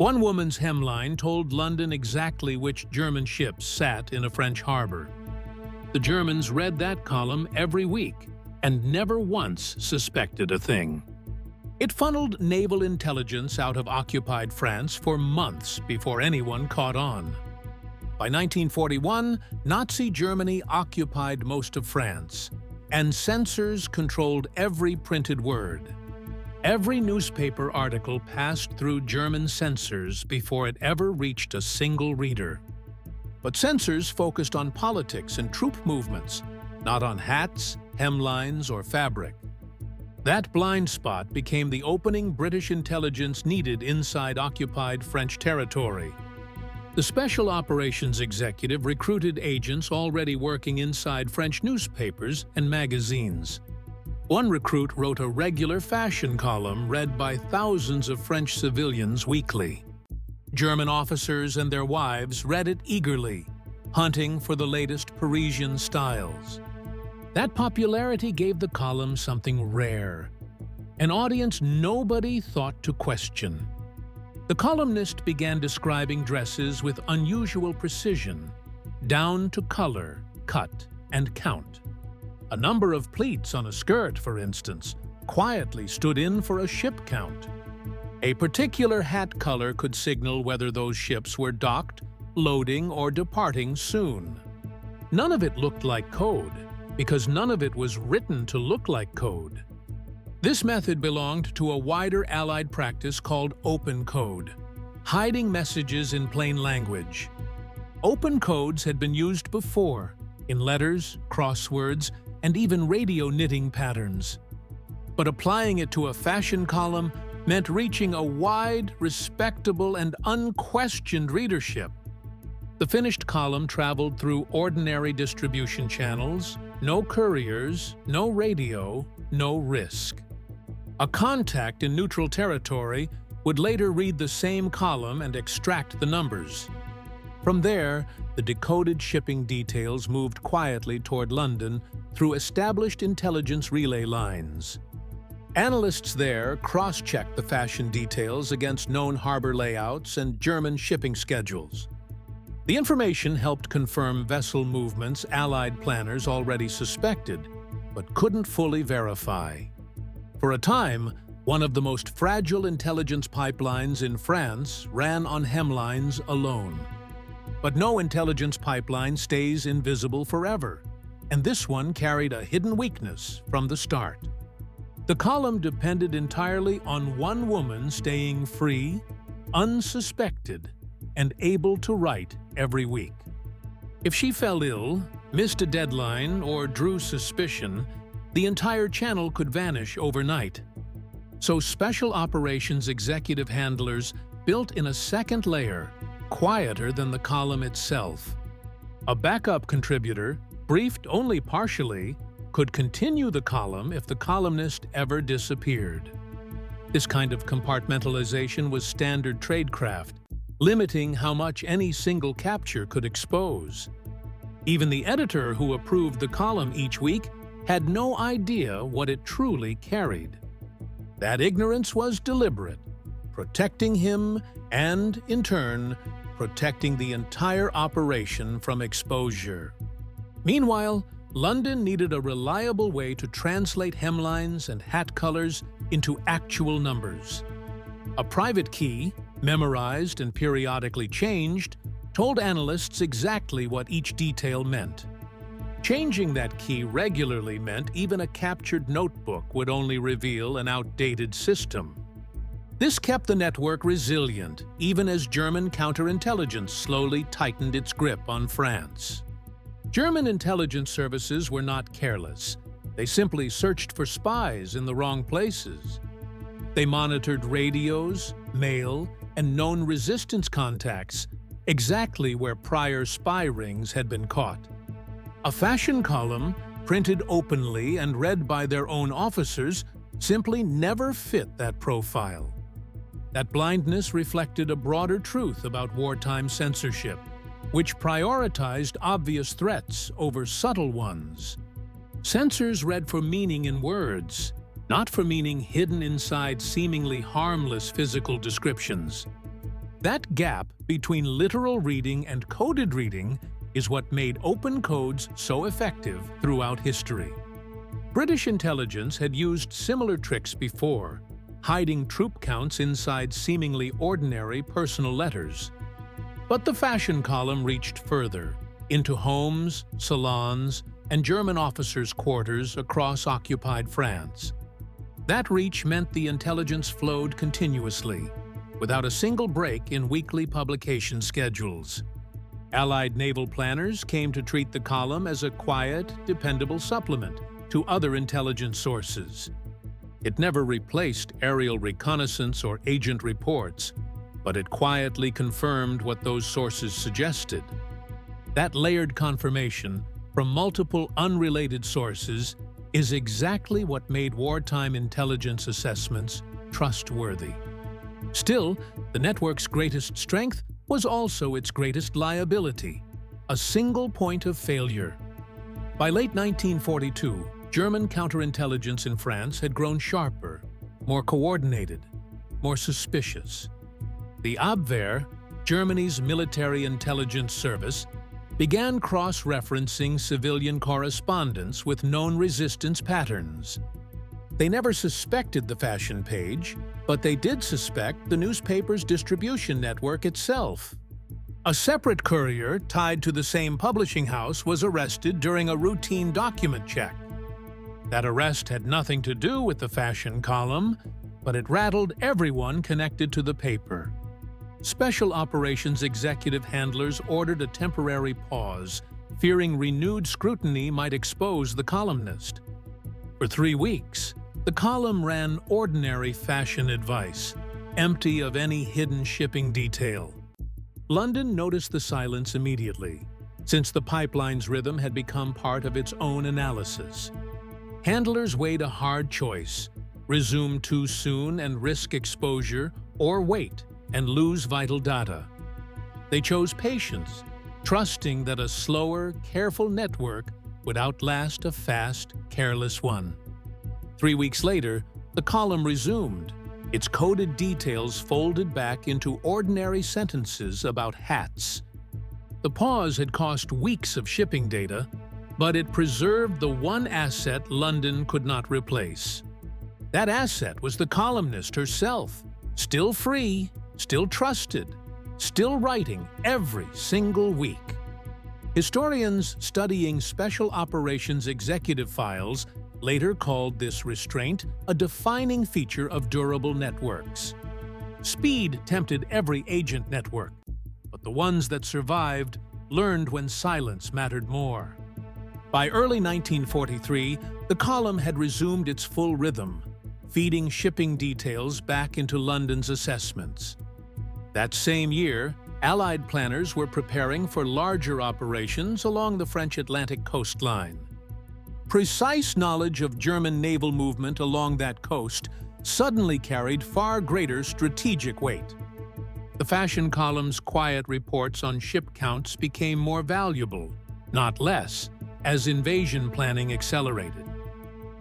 One woman's hemline told London exactly which German ships sat in a French harbor. The Germans read that column every week and never once suspected a thing. It funneled naval intelligence out of occupied France for months before anyone caught on. By 1941, Nazi Germany occupied most of France, and censors controlled every printed word. Every newspaper article passed through German censors before it ever reached a single reader. But censors focused on politics and troop movements, not on hats, hemlines, or fabric. That blind spot became the opening British intelligence needed inside occupied French territory. The Special Operations Executive recruited agents already working inside French newspapers and magazines. One recruit wrote a regular fashion column read by thousands of French civilians weekly. German officers and their wives read it eagerly, hunting for the latest Parisian styles. That popularity gave the column something rare, an audience nobody thought to question. The columnist began describing dresses with unusual precision, down to color, cut, and count. A number of pleats on a skirt, for instance, quietly stood in for a ship count. A particular hat color could signal whether those ships were docked, loading, or departing soon. None of it looked like code, because none of it was written to look like code. This method belonged to a wider Allied practice called open code, hiding messages in plain language. Open codes had been used before, in letters, crosswords, and even radio knitting patterns. But applying it to a fashion column meant reaching a wide, respectable, and unquestioned readership. The finished column traveled through ordinary distribution channels, no couriers, no radio, no risk. A contact in neutral territory would later read the same column and extract the numbers. From there, the decoded shipping details moved quietly toward London through established intelligence relay lines. Analysts there cross-checked the fashion details against known harbor layouts and German shipping schedules. The information helped confirm vessel movements Allied planners already suspected, but couldn't fully verify. For a time, one of the most fragile intelligence pipelines in France ran on hemlines alone. But no intelligence pipeline stays invisible forever, and this one carried a hidden weakness from the start. The column depended entirely on one woman staying free, unsuspected, and able to write every week. If she fell ill, missed a deadline, or drew suspicion, the entire channel could vanish overnight. So Special Operations executive handlers built in a second layer, quieter than the column itself. A backup contributor, briefed only partially, could continue the column if the columnist ever disappeared. This kind of compartmentalization was standard tradecraft, limiting how much any single capture could expose. Even the editor who approved the column each week had no idea what it truly carried. That ignorance was deliberate, protecting him and, in turn, protecting the entire operation from exposure. Meanwhile, London needed a reliable way to translate hemlines and hat colors into actual numbers. A private key, memorized and periodically changed, told analysts exactly what each detail meant. Changing that key regularly meant even a captured notebook would only reveal an outdated system. This kept the network resilient, even as German counterintelligence slowly tightened its grip on France. German intelligence services were not careless. They simply searched for spies in the wrong places. They monitored radios, mail, and known resistance contacts, exactly where prior spy rings had been caught. A fashion column, printed openly and read by their own officers, simply never fit that profile. That blindness reflected a broader truth about wartime censorship, which prioritized obvious threats over subtle ones. Censors read for meaning in words, not for meaning hidden inside seemingly harmless physical descriptions. That gap between literal reading and coded reading is what made open codes so effective throughout history. British intelligence had used similar tricks before, hiding troop counts inside seemingly ordinary personal letters. But the fashion column reached further, into homes, salons, and German officers' quarters across occupied France. That reach meant the intelligence flowed continuously, without a single break in weekly publication schedules. Allied naval planners came to treat the column as a quiet, dependable supplement to other intelligence sources. It never replaced aerial reconnaissance or agent reports, but it quietly confirmed what those sources suggested. That layered confirmation from multiple unrelated sources is exactly what made wartime intelligence assessments trustworthy. Still, the network's greatest strength was also its greatest liability, a single point of failure. By late 1942, German counterintelligence in France had grown sharper, more coordinated, more suspicious. The Abwehr, Germany's military intelligence service, began cross-referencing civilian correspondence with known resistance patterns. They never suspected the fashion page, but they did suspect the newspaper's distribution network itself. A separate courier tied to the same publishing house was arrested during a routine document check. That arrest had nothing to do with the fashion column, but it rattled everyone connected to the paper. Special operations executive handlers ordered a temporary pause, fearing renewed scrutiny might expose the columnist. For 3 weeks, the column ran ordinary fashion advice, empty of any hidden shipping detail. London noticed the silence immediately, since the pipeline's rhythm had become part of its own analysis. Handlers weighed a hard choice: resume too soon and risk exposure, or wait and lose vital data. They chose patience, trusting that a slower, careful network would outlast a fast, careless one. 3 weeks later, the column resumed, its coded details folded back into ordinary sentences about hats. The pause had cost weeks of shipping data, but it preserved the one asset London could not replace. That asset was the columnist herself, still free, still trusted, still writing every single week. Historians studying special operations executive files later called this restraint a defining feature of durable networks. Speed tempted every agent network, but the ones that survived learned when silence mattered more. By early 1943, the column had resumed its full rhythm, feeding shipping details back into London's assessments. That same year, Allied planners were preparing for larger operations along the French Atlantic coastline. Precise knowledge of German naval movement along that coast suddenly carried far greater strategic weight. The fashion column's quiet reports on ship counts became more valuable, not less, as invasion planning accelerated.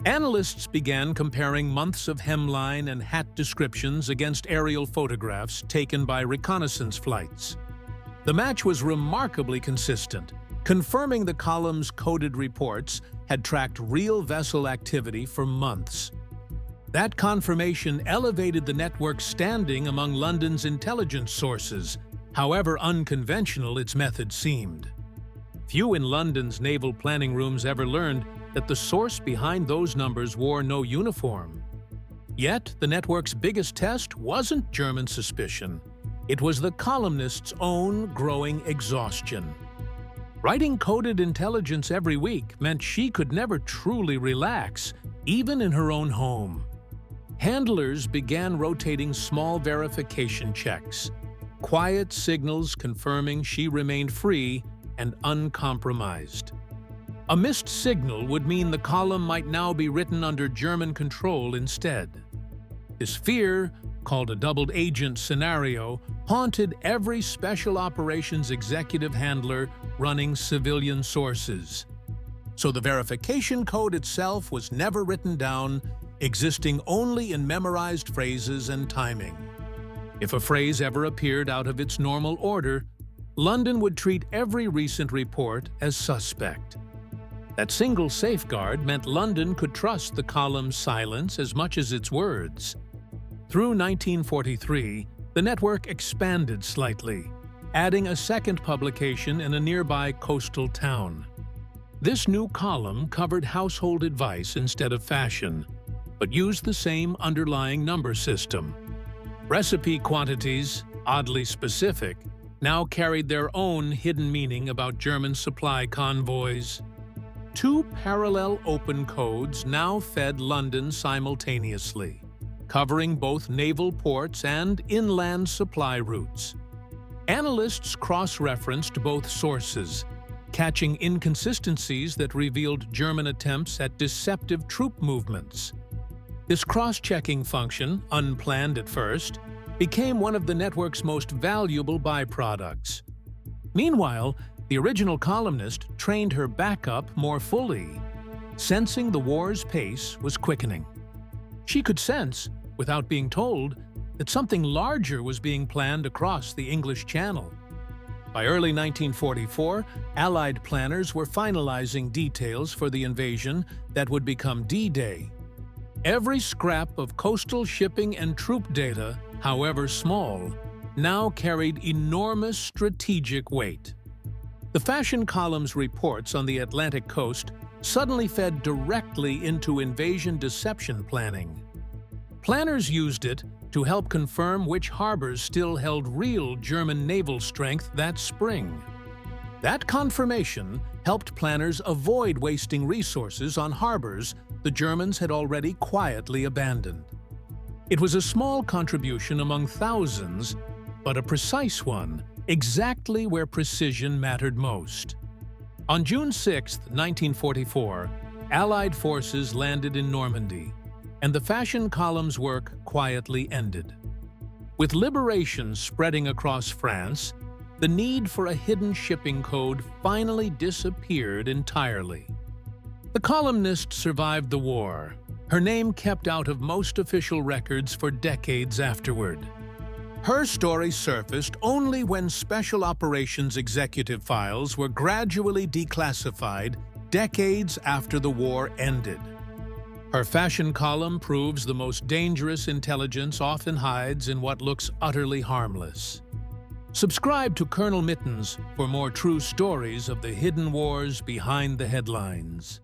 Analysts began comparing months of hemline and hat descriptions against aerial photographs taken by reconnaissance flights. The match was remarkably consistent, confirming the column's coded reports had tracked real vessel activity for months. That confirmation elevated the network's standing among London's intelligence sources, however unconventional its method seemed. Few in London's naval planning rooms ever learned that the source behind those numbers wore no uniform. Yet, the network's biggest test wasn't German suspicion. It was the columnist's own growing exhaustion. Writing coded intelligence every week meant she could never truly relax, even in her own home. Handlers began rotating small verification checks, quiet signals confirming she remained free and uncompromised. A missed signal would mean the column might now be written under German control instead. This fear, called a doubled agent scenario, haunted every special operations executive handler running civilian sources. So the verification code itself was never written down, existing only in memorized phrases and timing. If a phrase ever appeared out of its normal order, London would treat every recent report as suspect. That single safeguard meant London could trust the column's silence as much as its words. Through 1943, the network expanded slightly, adding a second publication in a nearby coastal town. This new column covered household advice instead of fashion, but used the same underlying number system. Recipe quantities, oddly specific, now carried their own hidden meaning about German supply convoys. Two parallel open codes now fed London simultaneously, covering both naval ports and inland supply routes. Analysts cross-referenced both sources, catching inconsistencies that revealed German attempts at deceptive troop movements. This cross-checking function, unplanned at first, became one of the network's most valuable byproducts. Meanwhile, the original columnist trained her backup more fully, sensing the war's pace was quickening. She could sense, without being told, that something larger was being planned across the English Channel. By early 1944, Allied planners were finalizing details for the invasion that would become D-Day. Every scrap of coastal shipping and troop data, however small, now carried enormous strategic weight. The fashion column's reports on the Atlantic coast suddenly fed directly into invasion deception planning. Planners used it to help confirm which harbors still held real German naval strength that spring. That confirmation helped planners avoid wasting resources on harbors the Germans had already quietly abandoned. It was a small contribution among thousands, but a precise one, exactly where precision mattered most. On June 6, 1944, Allied forces landed in Normandy, and the fashion column's work quietly ended. With liberation spreading across France, the need for a hidden shipping code finally disappeared entirely. The columnist survived the war, her name kept out of most official records for decades afterward. Her story surfaced only when Special Operations executive files were gradually declassified decades after the war ended. Her fashion column proves the most dangerous intelligence often hides in what looks utterly harmless. Subscribe to Colonel Mittens for more true stories of the hidden wars behind the headlines.